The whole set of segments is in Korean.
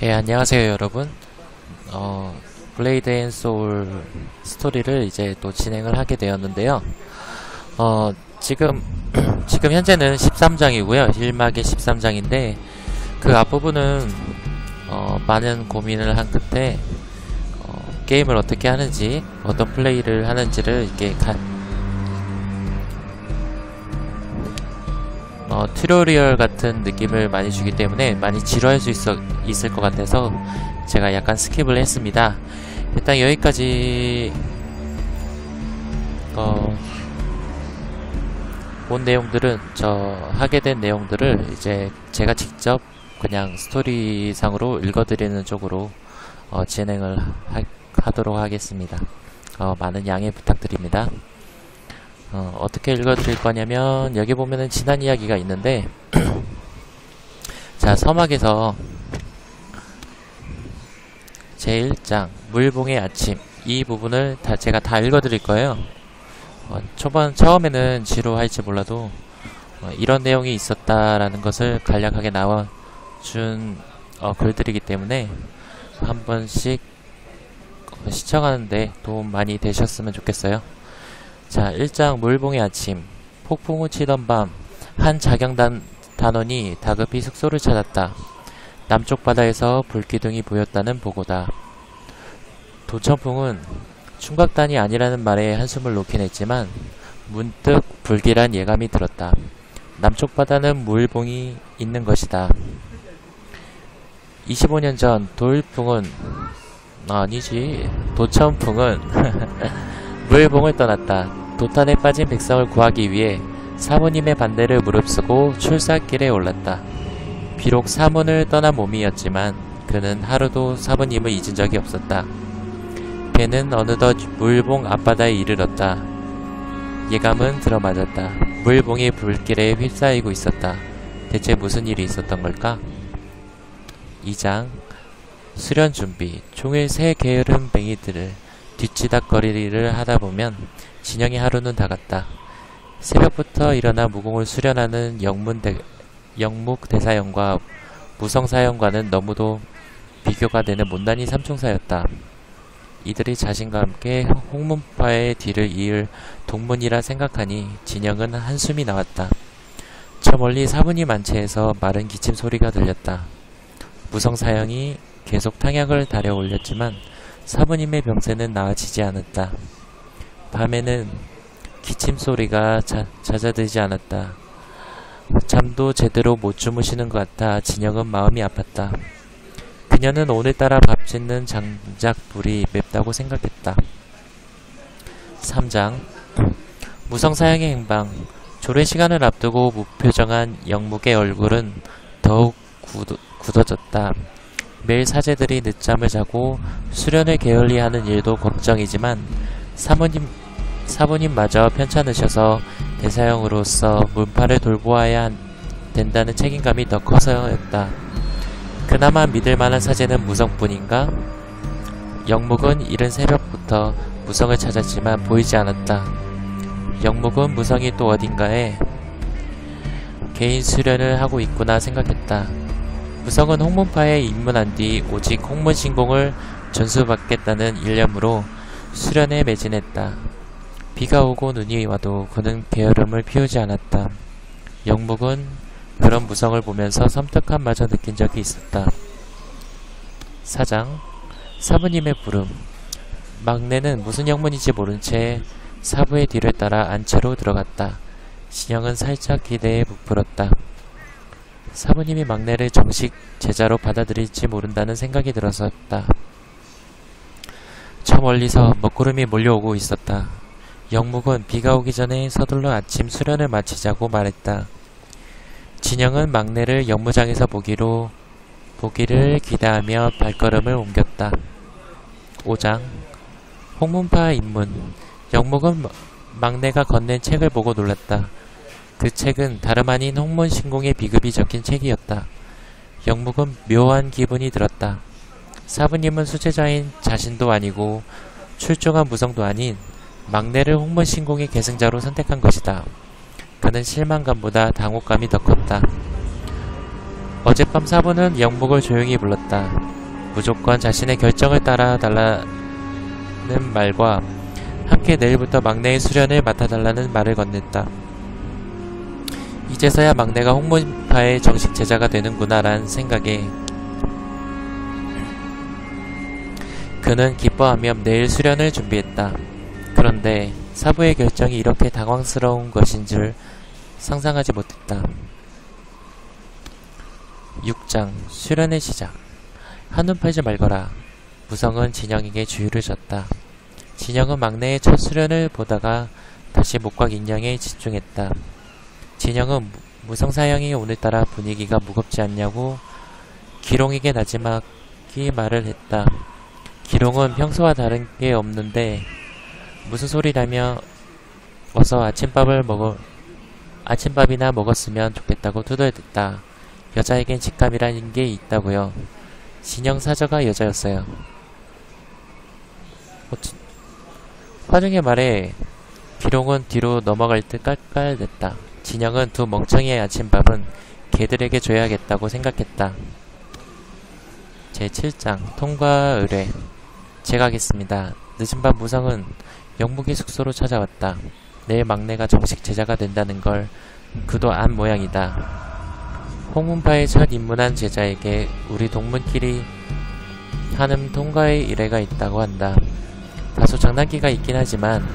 안녕하세요 여러분. 블레이드 앤 소울 스토리를 이제 또 진행을 하게 되었는데요. 지금 현재는 13장이고요. 1막에 13장인데 그 앞부분은 많은 고민을 한 끝에 게임을 어떻게 하는지, 어떤 플레이를 하는지를 이렇게 튜토리얼 같은 느낌을 많이 주기 때문에 많이 지루할 수 있을 것 같아서 제가 약간 스킵을 했습니다. 일단 여기까지 본 내용들은, 하게 된 내용들을 이제 제가 직접 그냥 스토리상으로 읽어드리는 쪽으로 진행을 하도록 하겠습니다. 많은 양해 부탁드립니다. 어떻게 읽어드릴 거냐면, 여기 보면은 지난 이야기가 있는데 자, 서막에서 제1장 물봉의 아침, 이 부분을 제가 다 읽어드릴 거예요. 처음에는 지루할지 몰라도 이런 내용이 있었다라는 것을 간략하게 나와준 글들이기 때문에 한 번씩 시청하는데 도움 많이 되셨으면 좋겠어요. 자, 1장 물봉의 아침. 폭풍우 치던 밤, 한 자경단원이 다급히 숙소를 찾았다. 남쪽 바다에서 불기둥이 보였다는 보고다. 도천풍은 충각단이 아니라는 말에 한숨을 놓긴 했지만 문득 불길한 예감이 들었다. 남쪽 바다는 물봉이 있는 것이다. 25년 전 도천풍은 물봉을 떠났다. 도탄에 빠진 백성을 구하기 위해 사모님의 반대를 무릅쓰고 출사길에 올랐다. 비록 사문을 떠난 몸이었지만 그는 하루도 사부님을 잊은 적이 없었다. 배는 어느덧 물봉 앞바다에 이르렀다. 예감은 들어맞았다. 물봉이 불길에 휩싸이고 있었다. 대체 무슨 일이 있었던 걸까? 2장 수련 준비. 종일 새 게으른 뱅이들을 뒤치닥거리를 하다보면 진영의 하루는 다갔다. 새벽부터 일어나 무공을 수련하는 영묵대사형과 무성사형과는 너무도 비교가 되는 못난이 삼총사였다. 이들이 자신과 함께 홍문파의 뒤를 이을 동문이라 생각하니 진영은 한숨이 나왔다. 저 멀리 사부님 안채에서 마른 기침 소리가 들렸다. 무성사형이 계속 탕약을 달여 올렸지만 사부님의 병세는 나아지지 않았다. 밤에는 기침 소리가 잦아들지 않았다. 잠도 제대로 못 주무시는 것 같아 진영은 마음이 아팠다. 그녀는 오늘따라 밥 짓는 장작불이 맵다고 생각했다. 3장 무성사형의 행방. 조례 시간을 앞두고 무표정한 영묵의 얼굴은 더욱 굳어졌다. 매일 사제들이 늦잠을 자고 수련을 게을리하는 일도 걱정이지만 사부님마저 편찮으셔서 대사형으로서 문파를 돌보아야 된다는 책임감이 더 커서였다. 그나마 믿을만한 사제는 무성뿐인가? 영묵은 이른 새벽부터 무성을 찾았지만 보이지 않았다. 영묵은 무성이 또 어딘가에 개인 수련을 하고 있구나 생각했다. 무성은 홍문파에 입문한 뒤 오직 홍문신공을 전수받겠다는 일념으로 수련에 매진했다. 비가 오고 눈이 와도 그는 게으름을 피우지 않았다. 영묵은 그런 무성을 보면서 섬뜩함마저 느낀 적이 있었다. 4장 사부님의 부름. 막내는 무슨 영문인지 모른 채 사부의 뒤를 따라 안채로 들어갔다. 진영은 살짝 기대에 부풀었다. 사부님이 막내를 정식 제자로 받아들일지 모른다는 생각이 들었었다. 저 멀리서 먹구름이 몰려오고 있었다. 영묵은 비가 오기 전에 서둘러 아침 수련을 마치자고 말했다. 진영은 막내를 영무장에서 보기를 기대하며 발걸음을 옮겼다. 5장 홍문파 입문. 영묵은 막내가 건넨 책을 보고 놀랐다. 그 책은 다름 아닌 홍문신공의 비급이 적힌 책이었다. 영묵은 묘한 기분이 들었다. 사부님은 수제자인 자신도 아니고 출중한 무성도 아닌 막내를 홍문신공의 계승자로 선택한 것이다. 그는 실망감보다 당혹감이 더 컸다. 어젯밤 사부는 영복을 조용히 불렀다. 무조건 자신의 결정을 따라 달라는 말과 함께 내일부터 막내의 수련을 맡아달라는 말을 건넸다. 이제서야 막내가 홍문파의 정식 제자가 되는구나 라는 생각에 그는 기뻐하며 내일 수련을 준비했다. 그런데 사부의 결정이 이렇게 당황스러운 것인 줄 상상하지 못했다. 6장 수련의 시작. 한눈 팔지 말거라. 무성은 진영에게 주의를 줬다. 진영은 막내의 첫 수련을 보다가 다시 목과 인형에 집중했다. 진영은 무성 사형이 오늘따라 분위기가 무겁지 않냐고 기롱에게 나지막이 말을 했다. 기롱은 평소와 다른 게 없는데 무슨 소리라며 어서 아침밥이나 먹었으면 좋겠다고 투덜댔다. 여자에겐 직감이라는 게 있다고요. 진영 사저가 여자였어요. 화중의 말에 기롱은 뒤로 넘어갈 듯 깔깔댔다. 진영은 두 멍청이의 아침밥은 개들에게 줘야겠다고 생각했다. 제7장 통과 의뢰. 제가 하겠습니다. 늦은 밤 무성은 영묵이 숙소로 찾아왔다. 내일 막내가 정식 제자가 된다는 걸 그도 안 모양이다. 홍문파에 첫 입문한 제자에게 우리 동문끼리 하는 통과의 의뢰가 있다고 한다. 다소 장난기가 있긴 하지만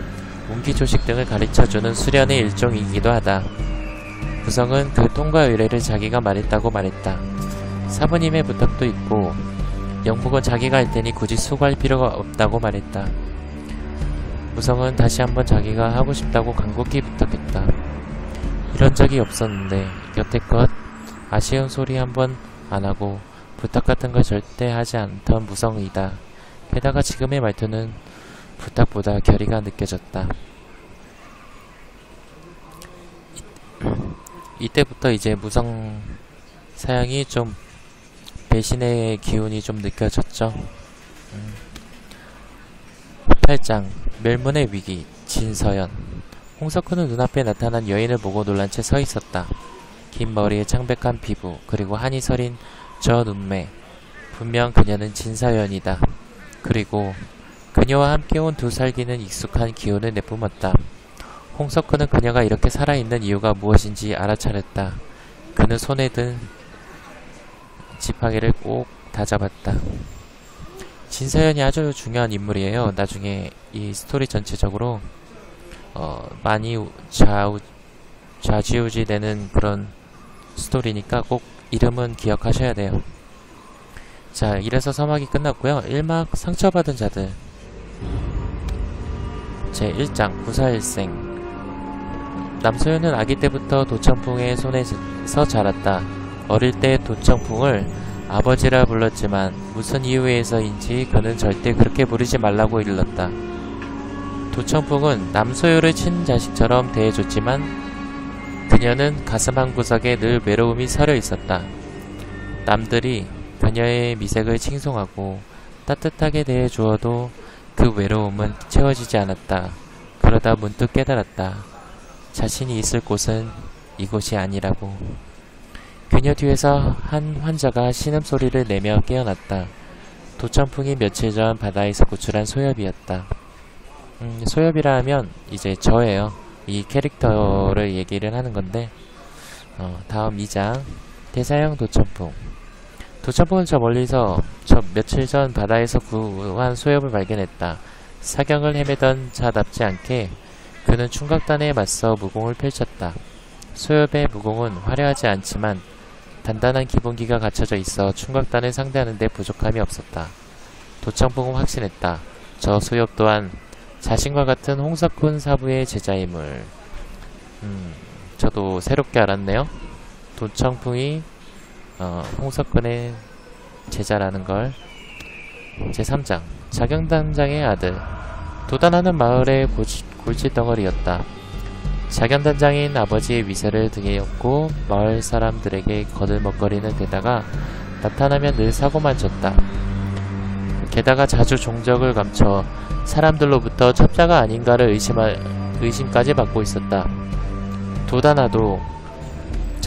운기조식 등을 가르쳐주는 수련의 일종이기도 하다. 무성은 그 통과 의뢰를 자기가 말했다고 말했다. 사부님의 부탁도 있고 영묵은 자기가 할 테니 굳이 수고할 필요가 없다고 말했다. 무성은 다시 한번 자기가 하고 싶다고 간곡히 부탁했다. 이런 적이 없었는데 여태껏 아쉬운 소리 한번 안하고 부탁 같은 걸 절대 하지 않던 무성이다. 게다가 지금의 말투는 부탁보다 결의가 느껴졌다. 이때부터 이제 무성 사양이 좀 배신의 기운이 좀 느껴졌죠. 8장 멸문의 위기. 진서연. 홍석훈은 눈앞에 나타난 여인을 보고 놀란 채 서 있었다. 긴 머리에 창백한 피부, 그리고 한이 서린 저 눈매. 분명 그녀는 진서연이다. 그리고 그녀와 함께 온 두 살기는 익숙한 기운을 내뿜었다. 홍석훈은 그녀가 이렇게 살아있는 이유가 무엇인지 알아차렸다. 그는 손에 든 지팡이를 꼭 다잡았다. 진서연이 아주 중요한 인물이에요. 나중에 이 스토리 전체적으로 많이 좌지우지 되는 그런 스토리니까 꼭 이름은 기억하셔야 돼요. 자, 이래서 서막이 끝났고요. 1막 상처받은 자들. 제1장 구사일생. 남소연은 아기 때부터 도청풍의 손에서 자랐다. 어릴 때 도청풍을 아버지라 불렀지만 무슨 이유에서인지 그는 절대 그렇게 부르지 말라고 일렀다. 도청풍은 남소요를 친자식처럼 대해줬지만 그녀는 가슴 한구석에 늘 외로움이 서려 있었다. 남들이 그녀의 미색을 칭송하고 따뜻하게 대해주어도 그 외로움은 채워지지 않았다. 그러다 문득 깨달았다. 자신이 있을 곳은 이곳이 아니라고. 그녀 뒤에서 한 환자가 신음소리를 내며 깨어났다. 도청풍이 며칠 전 바다에서 구출한 소엽이었다. 소엽이라 하면 이제 저예요. 이 캐릭터를 얘기를 하는 건데 다음 2장 대사형 도청풍. 도청풍은 저 멀리서 며칠 전 바다에서 구한 소엽을 발견했다. 사경을 헤매던 자답지 않게 그는 충각단에 맞서 무공을 펼쳤다. 소엽의 무공은 화려하지 않지만 단단한 기본기가 갖춰져 있어 충각단을 상대하는 데 부족함이 없었다. 도청풍은 확신했다. 저 소엽 또한 자신과 같은 홍석훈 사부의 제자임을. 저도 새롭게 알았네요. 도청풍이 홍석훈의 제자라는 걸. 제3장 자경단장의 아들. 도단하는 마을의 골칫덩어리였다. 자경단장인 아버지의 위세를 등에 업고 마을 사람들에게 거들먹거리는 데다가 나타나면 늘 사고만 쳤다. 게다가 자주 종적을 감춰 사람들로부터 첩자가 아닌가를 의심까지 받고 있었다. 도단아도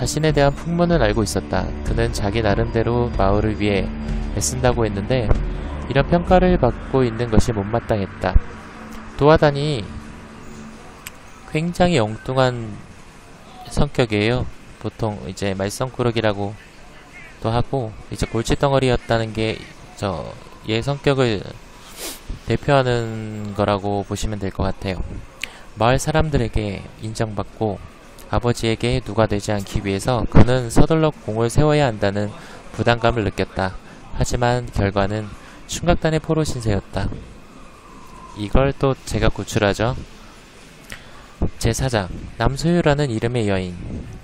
자신에 대한 풍문을 알고 있었다. 그는 자기 나름대로 마을을 위해 애쓴다고 했는데 이런 평가를 받고 있는 것이 못마땅했다. 도화단이 굉장히 엉뚱한 성격이에요. 보통 이제 말썽꾸러기라고 또 하고 이제 골칫덩어리였다는 게 얘 성격을 대표하는 거라고 보시면 될 것 같아요. 마을 사람들에게 인정받고 아버지에게 누가 되지 않기 위해서 그는 서둘러 공을 세워야 한다는 부담감을 느꼈다. 하지만 결과는 충각단의 포로 신세였다. 이걸 또 제가 구출하죠. 제4장 남소유라는 이름의 여인.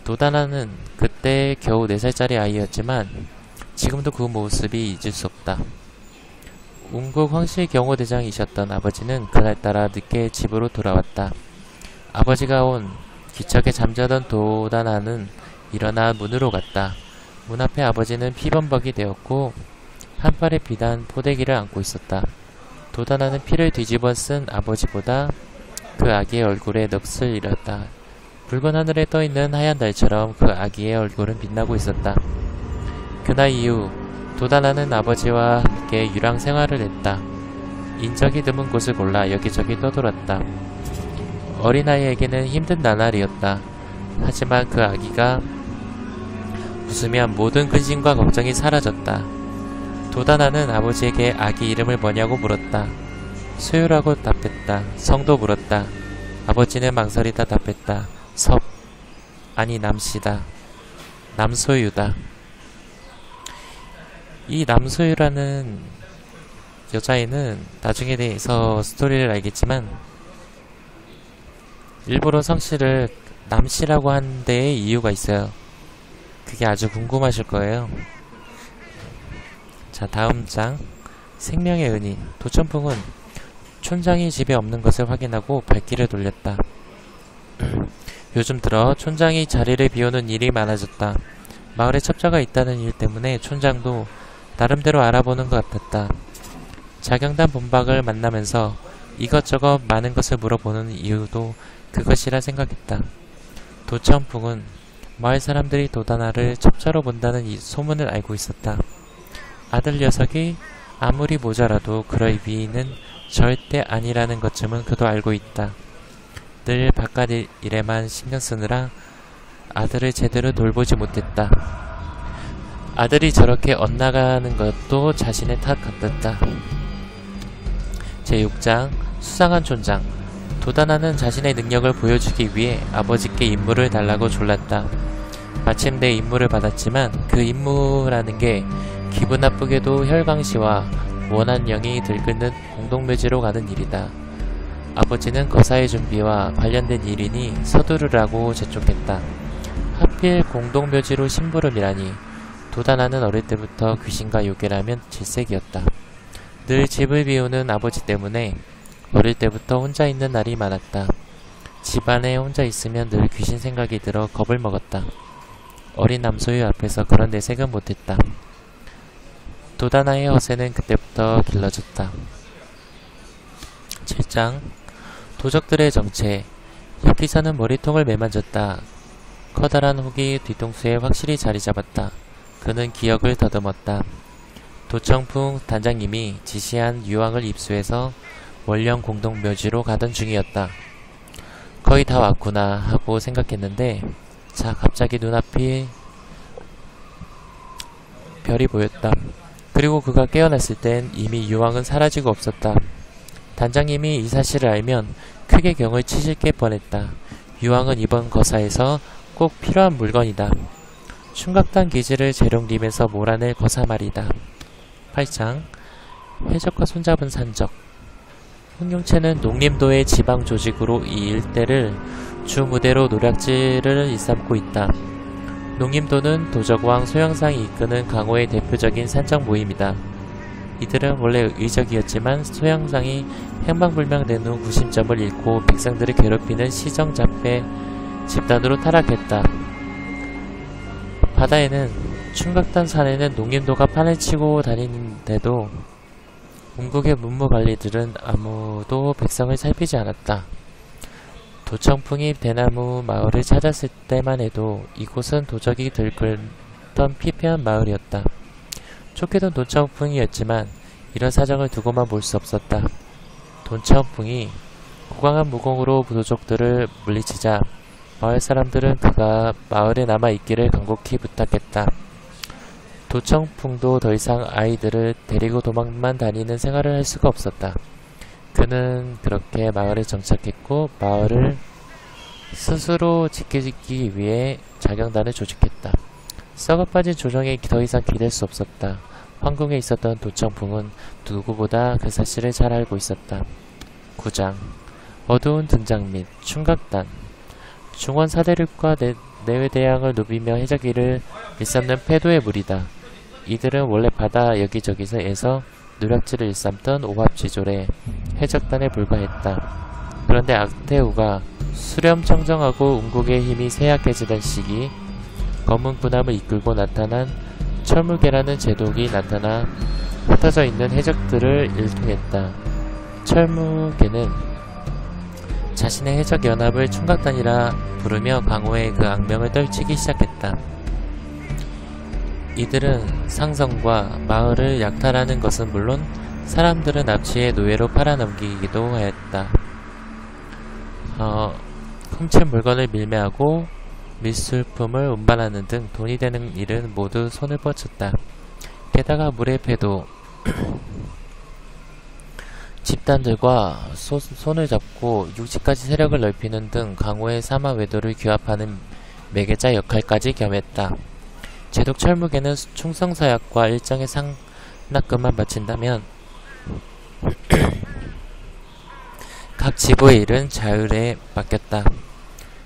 도다나는 그때 겨우 4살짜리 아이였지만 지금도 그 모습이 잊을 수 없다. 운국 황실 경호대장이셨던 아버지는 그날따라 늦게 집으로 돌아왔다. 아버지가 온 기척에 잠자던 도다나는 일어나 문으로 갔다. 문 앞에 아버지는 피범벅이 되었고 한 팔에 비단 포대기를 안고 있었다. 도다나는 피를 뒤집어 쓴 아버지보다 그 아기의 얼굴에 넋을 잃었다. 붉은 하늘에 떠있는 하얀 달처럼 그 아기의 얼굴은 빛나고 있었다. 그날 이후 도다나는 아버지와 함께 유랑 생활을 했다. 인적이 드문 곳을 골라 여기저기 떠돌았다. 어린아이에게는 힘든 나날이었다. 하지만 그 아기가 웃으면 모든 근심과 걱정이 사라졌다. 도다나는 아버지에게 아기 이름을 뭐냐고 물었다. 소유라고 답했다. 성도 물었다. 아버지는 망설이다 답했다. 아니 남씨다. 남소유다. 이 남소유라는 여자애는 나중에 대해서 스토리를 알겠지만 일부러 성씨를 남씨라고 한 데에 이유가 있어요. 그게 아주 궁금하실 거예요. 자, 다음 장. 생명의 은인. 도천풍은 촌장이 집에 없는 것을 확인하고 발길을 돌렸다. 요즘 들어 촌장이 자리를 비우는 일이 많아졌다. 마을에 첩자가 있다는 일 때문에 촌장도 나름대로 알아보는 것 같았다. 자경단 본박을 만나면서 이것저것 많은 것을 물어보는 이유도 그것이라 생각했다. 도천풍은 마을 사람들이 도다나를 첩자로 본다는 이 소문을 알고 있었다. 아들 녀석이 아무리 모자라도 그럴 위는 절대 아니라는 것쯤은 그도 알고 있다. 늘 바깥 일에만 신경 쓰느라 아들을 제대로 돌보지 못했다. 아들이 저렇게 엇나가는 것도 자신의 탓 같았다. 제6장 수상한 촌장. 도다나는 자신의 능력을 보여주기 위해 아버지께 임무를 달라고 졸랐다. 마침내 임무를 받았지만 그 임무라는 게 기분 나쁘게도 혈강씨와 원한영이 들끓는 공동묘지로 가는 일이다. 아버지는 거사의 준비와 관련된 일이니 서두르라고 재촉했다. 하필 공동묘지로 심부름이라니. 도다나는 어릴 때부터 귀신과 요괴라면 질색이었다. 늘 집을 비우는 아버지 때문에 어릴 때부터 혼자 있는 날이 많았다. 집안에 혼자 있으면 늘 귀신 생각이 들어 겁을 먹었다. 어린 남소유 앞에서 그런 내색은 못했다. 도다나의 허세는 그때부터 길러졌다. 7장 도적들의 정체. 엽기사는 머리통을 매만졌다. 커다란 혹이 뒤통수에 확실히 자리 잡았다. 그는 기억을 더듬었다. 도청풍 단장님이 지시한 유황을 입수해서 원령 공동묘지로 가던 중이었다. 거의 다 왔구나 하고 생각했는데 자 갑자기 눈앞이 별이 보였다. 그리고 그가 깨어났을 땐 이미 유황은 사라지고 없었다. 단장님이 이 사실을 알면 크게 경을 치실 게 뻔했다. 유황은 이번 거사에서 꼭 필요한 물건이다. 충각단 기지를 재롱림에서 몰아낼 거사 말이다. 8장 해적과 손잡은 산적. 홍룡채는 농림도의 지방 조직으로 이 일대를 주 무대로 노략질을 일삼고 있다. 농림도는 도적왕 소영상이 이끄는 강호의 대표적인 산적 모임이다. 이들은 원래 의적이었지만 소영상이 행방불명된 후 구심점을 잃고 백성들을 괴롭히는 시정잡배 집단으로 타락했다. 바다에는 충각단 산에는 농림도가 판을 치고 다니는데도 운국의 문무관리들은 아무도 백성을 살피지 않았다. 도청풍이 대나무 마을을 찾았을 때만 해도 이곳은 도적이 들끓던 피폐한 마을이었다. 좋게도 도청풍이었지만 이런 사정을 두고만 볼 수 없었다. 도청풍이 고강한 무공으로 도적들을 물리치자 마을 사람들은 그가 마을에 남아있기를 간곡히 부탁했다. 도청풍도 더 이상 아이들을 데리고 도망만 다니는 생활을 할 수가 없었다. 그는 그렇게 마을에 정착했고 마을을 스스로 지키기 위해 자경단을 조직했다. 썩어빠진 조정에 더 이상 기댈 수 없었다. 황궁에 있었던 도청풍은 누구보다 그 사실을 잘 알고 있었다. 9장 어두운 등장 및 충각단 중원 사대륙과 내외대양을 누비며 해적기를 일삼는 패도의 무리다. 이들은 원래 바다 여기저기에서 누락지를 일삼던 오합지졸의 해적단에 불과했다. 그런데 악태우가 수렴청정하고 운국의 힘이 쇠약해지던 시기 검은 군함을 이끌고 나타난 철무계라는 제독이 나타나 흩어져 있는 해적들을 일통했다. 철무계는 자신의 해적연합을 충각단이라 부르며 강호의 그 악명을 떨치기 시작했다. 이들은 상성과 마을을 약탈하는 것은 물론 사람들은 납치의 노예로 팔아넘기기도 하였다. 훔친 물건을 밀매하고 밀술품을 운반하는 등 돈이 되는 일은 모두 손을 뻗쳤다. 게다가 물의 패도 집단들과 손을 잡고 육지까지 세력을 넓히는 등 강호의 사마 외도를 규합하는 매개자 역할까지 겸했다. 제독 철무계는 충성서약과 일정의 상납금만 바친다면 각 지부의 일은 자율에 맡겼다.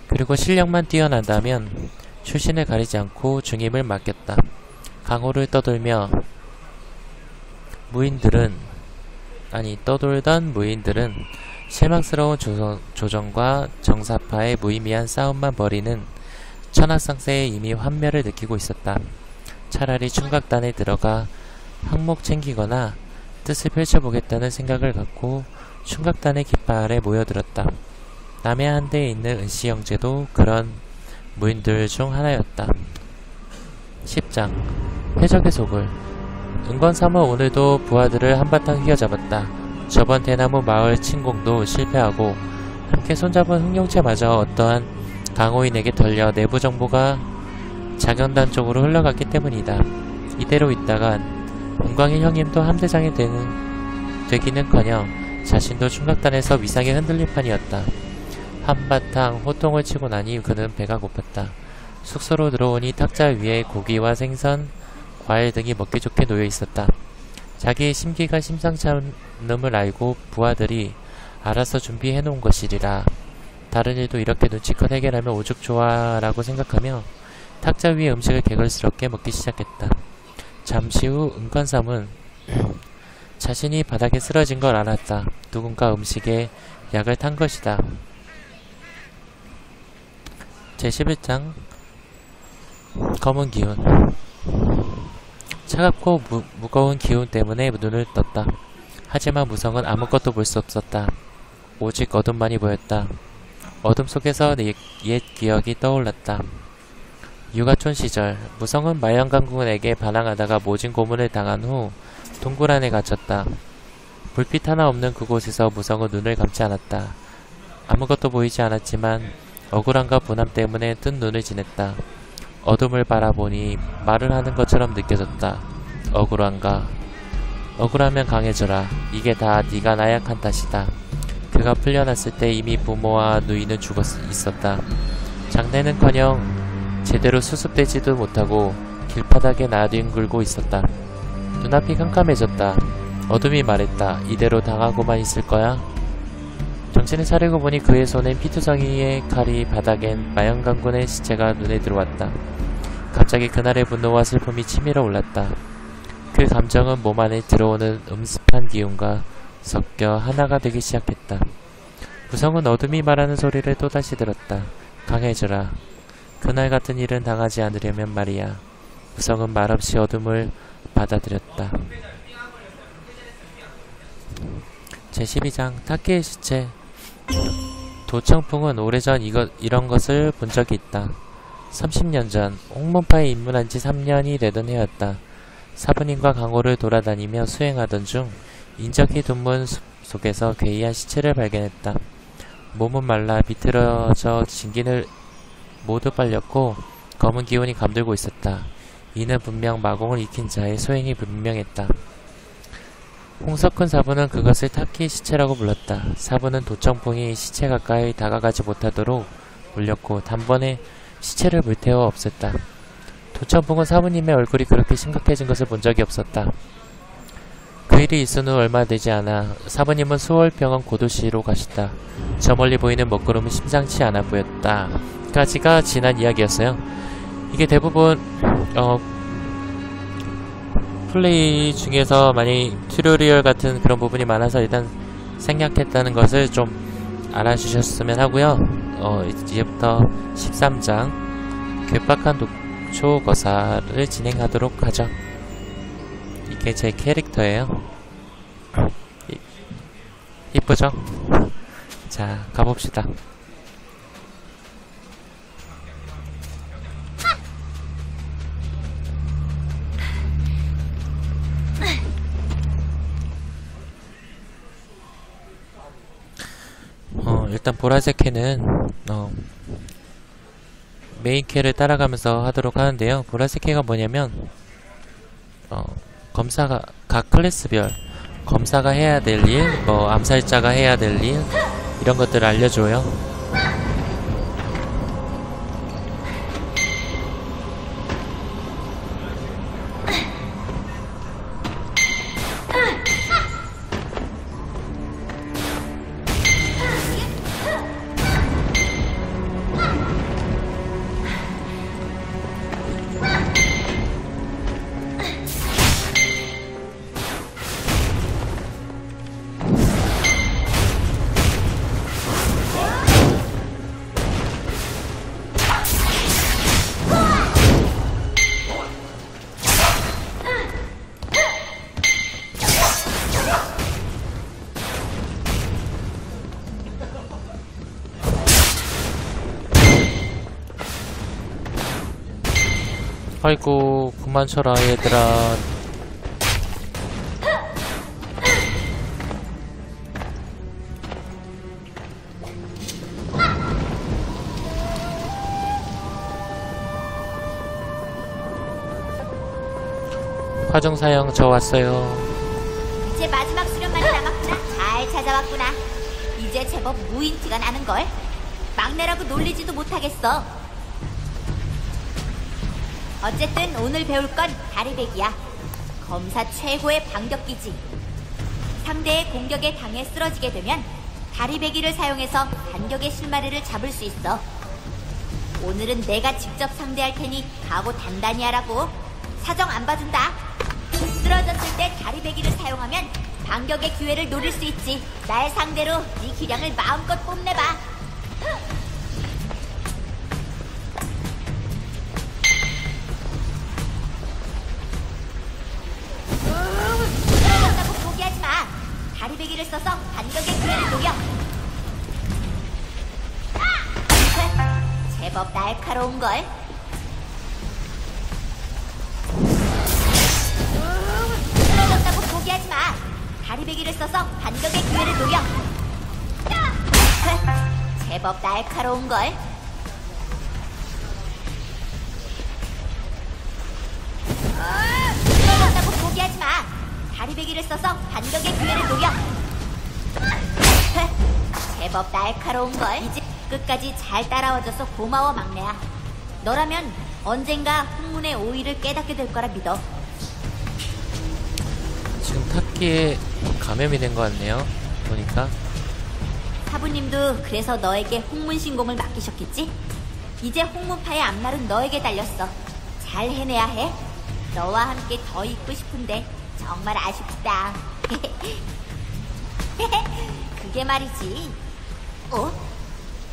그리고 실력만 뛰어난다면 출신을 가리지 않고 중임을 맡겼다. 강호를 떠돌던 무인들은 실망스러운 조정과 정사파의 무의미한 싸움만 벌이는 천하상세에 이미 환멸을 느끼고 있었다. 차라리 충각단에 들어가 항목 챙기거나 뜻을 펼쳐보겠다는 생각을 갖고 충각단의 깃발 아래 모여들었다. 남해안대에 있는 은씨 형제도 그런 무인들 중 하나였다. 10장 해적의 속을 은권삼은 오늘도 부하들을 한바탕 휘어잡았다. 저번 대나무 마을 침공도 실패하고 함께 손잡은 흥룡체마저 어떠한 강호인에게 털려 내부 정보가 자경단 쪽으로 흘러갔기 때문이다. 이대로 있다간 은광일 형님도 함대장이 되기는커녕 자신도 충각단에서 위상이 흔들릴 판이었다. 한바탕 호통을 치고 나니 그는 배가 고팠다. 숙소로 들어오니 탁자 위에 고기와 생선, 과일 등이 먹기 좋게 놓여 있었다. 자기의 심기가 심상치 않음을 알고 부하들이 알아서 준비해 놓은 것이리라. 다른 일도 이렇게 눈치껏 해결하면 오죽 좋아라고 생각하며 탁자 위에 음식을 개걸스럽게 먹기 시작했다. 잠시 후 은관삼은 자신이 바닥에 쓰러진 걸 알았다. 누군가 음식에 약을 탄 것이다. 제11장 검은 기운 차갑고 무거운 기운 때문에 눈을 떴다. 하지만 무성은 아무것도 볼 수 없었다. 오직 어둠만이 보였다. 어둠 속에서 옛 기억이 떠올랐다. 유가촌 시절 무성은 마영강군에게 반항하다가 모진 고문을 당한 후 동굴 안에 갇혔다. 불빛 하나 없는 그곳에서 무성은 눈을 감지 않았다. 아무것도 보이지 않았지만 억울함과 분함 때문에 뜬 눈을 지냈다. 어둠을 바라보니 말을 하는 것처럼 느껴졌다. 억울하면 강해져라. 이게 다 네가 나약한 탓이다. 그가 풀려났을 때 이미 부모와 누이는 죽어 있었다. 장례는커녕 제대로 수습되지도 못하고 길바닥에 나뒹굴고 있었다. 눈앞이 깜깜해졌다. 어둠이 말했다. 이대로 당하고만 있을 거야? 정신을 차리고 보니 그의 손엔 피투성이의 칼이 바닥엔 마영강군의 시체가 눈에 들어왔다. 갑자기 그날의 분노와 슬픔이 치밀어 올랐다. 그 감정은 몸 안에 들어오는 음습한 기운과 섞여 하나가 되기 시작했다. 무성은 어둠이 말하는 소리를 또다시 들었다. 강해져라. 그날 같은 일은 당하지 않으려면 말이야. 무성은 말없이 어둠을 받아들였다. 제12장 타케의 시체 도청풍은 오래전 이런 것을 본 적이 있다. 30년 전 홍문파에 입문한 지 3년이 되던 해였다. 사부님과 강호를 돌아다니며 수행하던 중 인적이 둔문 속에서 괴이한 시체를 발견했다. 몸은 말라 비틀어져 진기를 모두 빨렸고 검은 기운이 감돌고 있었다. 이는 분명 마공을 익힌 자의 소행이 분명했다. 홍석훈 사부는 그것을 타키의 시체라고 불렀다. 사부는 도청풍이 시체 가까이 다가가지 못하도록 물렸고 단번에 시체를 불태워 없앴다. 도청풍은 사부님의 얼굴이 그렇게 심각해진 것을 본 적이 없었다. 그 일이 있은 후 얼마 되지 않아 사부님은 수월병원 고도시로 가셨다. 저 멀리 보이는 먹구름이 심상치 않아 보였다. 까지가 지난 이야기였어요. 이게 대부분 플레이 중에서 많이 튜토리얼 같은 그런 부분이 많아서 일단 생략했다는 것을 좀 알아주셨으면 하고요. 이제부터 13장 괴팍한 독초 거사를 진행하도록 하죠. 이게 제 캐릭터예요. 이쁘죠? 자, 가봅시다. 일단 보라색 캐는 메인 캐를 따라가면서 하도록 하는데요. 보라색 캐가 뭐냐면 검사가 각 클래스별 검사가 해야 될 일, 암살자가 해야 될 일 이런 것들을 알려줘요. 아이고 그만 쳐라 얘들아. 화정사형 저 왔어요. 이제 마지막 수련만이 남았구나. 잘 찾아왔구나. 이제 제법 무인 티가 나는걸. 막내라고 놀리지도 못하겠어. 어쨌든 오늘 배울 건 다리배기야. 검사 최고의 반격기지. 상대의 공격에 당해 쓰러지게 되면 다리배기를 사용해서 반격의 실마리를 잡을 수 있어. 오늘은 내가 직접 상대할 테니 각오 단단히 하라고. 사정 안 봐준다. 쓰러졌을 때 다리배기를 사용하면 반격의 기회를 노릴 수 있지. 날 상대로 네 기량을 마음껏 뽐내봐. 쓰러졌다고 포기하지 마. 다리배기를 써서 반격의 기회를 노려. 제법 날카로운걸. 쓰러졌다고 포기하지 마. 다리배기를 써서 반격의 기회를 노려. 제법 날카로운걸. 쓰러졌다고 포기하지 마. 다리배기를 써서 반격의 기회를 노려. 제법 날카로운걸. 이제 끝까지 잘 따라와줘서 고마워 막내야. 너라면 언젠가 홍문의 오의를 깨닫게 될 거라 믿어. 지금 타키에 감염이 된 것 같네요. 보니까 사부님도 그래서 너에게 홍문 신공을 맡기셨겠지? 이제 홍문파의 앞날은 너에게 달렸어. 잘 해내야 해. 너와 함께 더 있고 싶은데 정말 아쉽다. 그게 말이지.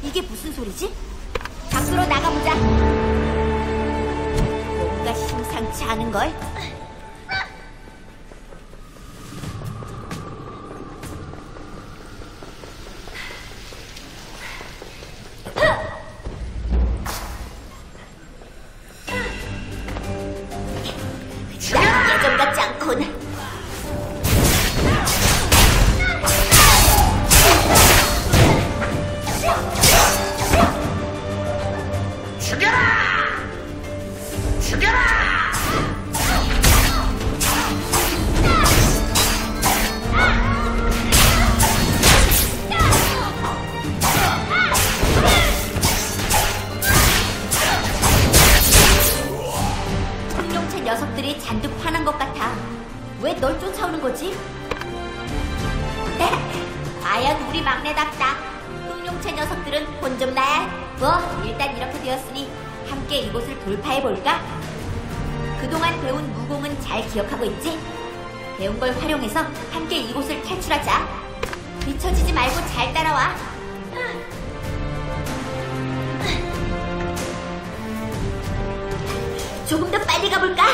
이게 무슨 소리지? 밖으로 나가보자. 뭔가 심상치 않은걸? 왜 널 쫓아오는 거지? 과연 우리 막내답다. 흑룡체 녀석들은 혼 좀 나야. 뭐 일단 이렇게 되었으니 함께 이곳을 돌파해볼까? 그동안 배운 무공은 잘 기억하고 있지? 배운 걸 활용해서 함께 이곳을 탈출하자. 뒤처지지 말고 잘 따라와. 조금 더 빨리 가볼까?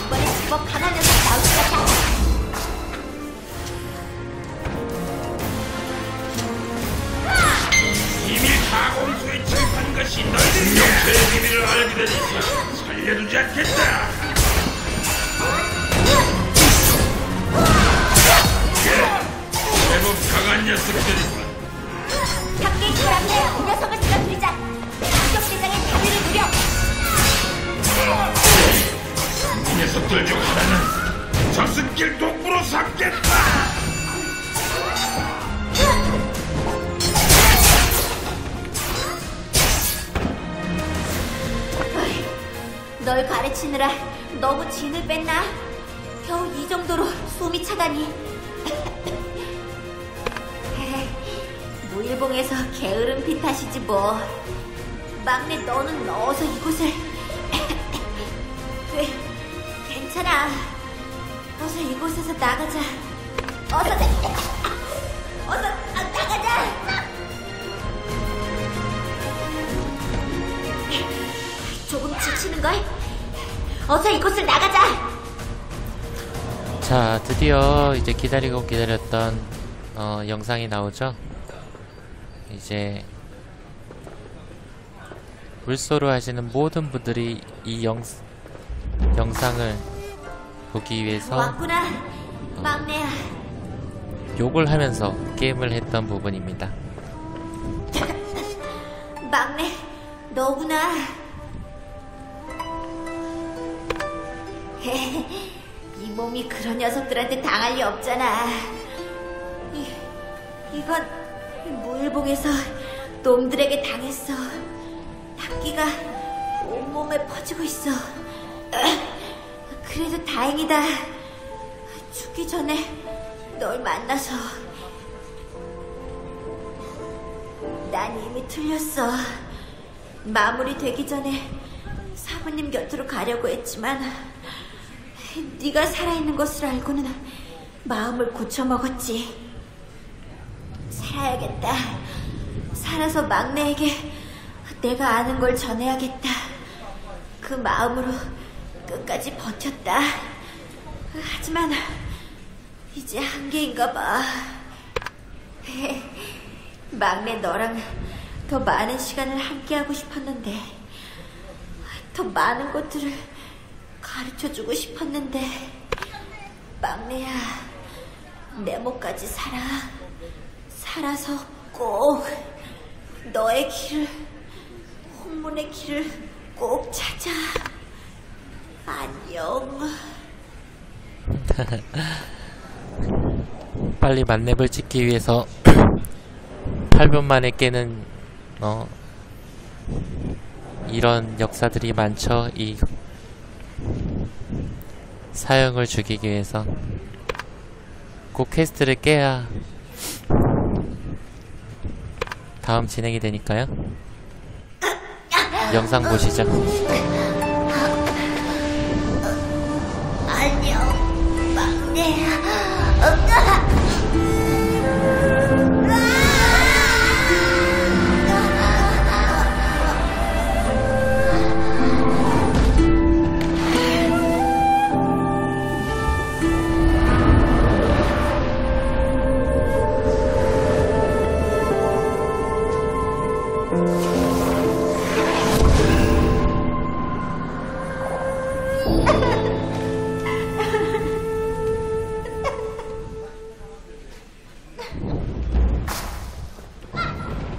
이번엔 제법 강한 녀석 나올 것 같아. 이미 가공수에 침입한 것이 너희들 용서의 비밀을 알게 된 이상 살려두지 않겠다. 제법 강한 녀석들이군. 함께 이끌한데 이 녀석을 쓰러뜨리자. 공격대장의 자비를 누려. 이 녀석들 중 하나는 저승길 독부로 삼겠다. 널 가르치느라 너무 진을 뺐나? 겨우 이 정도로 숨이 차다니. 무일봉에서 게으른 피 탓이지 뭐. 막내 너는 어서 이곳을. 괜찮아. 어서 이곳에서 나가자. 어서 나가자. 조금 지치는걸? 어서 이곳을 나가자! 자, 드디어 이제 기다리고 기다렸던 영상이 나오죠. 이제 물소로 하시는 모든 분들이 이 영상을 보기 위해서 왔구나, 막내야. 욕을 하면서 게임을 했던 부분입니다. 막내, 너구나. 이 몸이 그런 녀석들한테 당할 리 없잖아. 이건 무일봉에서 놈들에게 당했어. 닭기가 온몸에 퍼지고 있어. 그래도 다행이다. 죽기 전에 널 만나서. 난 이미 틀렸어. 마무리 되기 전에 사부님 곁으로 가려고 했지만 네가 살아있는 것을 알고는 마음을 고쳐먹었지. 살아야겠다. 살아서 막내에게 내가 아는 걸 전해야겠다. 그 마음으로 끝까지 버텼다. 하지만 이제 한계인가 봐. 막내 너랑 더 많은 시간을 함께하고 싶었는데, 더 많은 것들을 가르쳐주고 싶었는데, 막내야, 내 목까지 살아서 꼭 너의 길을, 홍문의 길을 꼭 찾아. 안녕. 빨리 만렙을 찍기 위해서 8분 만에 깨는 이런 역사들이 많죠. 이 사형을 죽이기 위해서 꼭 퀘스트를 깨야 다음 진행이 되니까요. 영상 보시죠. 안녕, 막내야.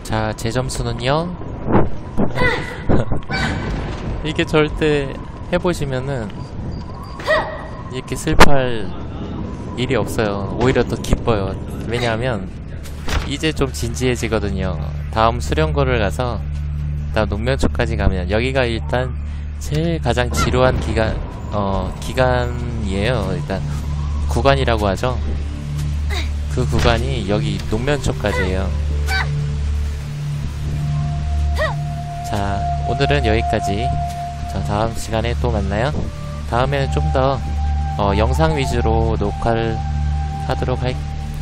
자, 제 점수는요. 이게 절대 해보시면은 이렇게 슬퍼할 일이 없어요. 오히려 더 기뻐요. 왜냐하면 이제 좀 진지해지거든요. 다음 수련고를 가서 다음 농명초까지 가면 여기가 일단 제일 가장 지루한 기간이에요. 일단 구간이라고 하죠. 그 구간이 여기 농면초까지예요. 자, 오늘은 여기까지. 자, 다음 시간에 또 만나요. 다음에는 좀 더 영상 위주로 녹화를 하도록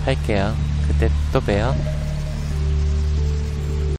할게요. 그때 또 봬요.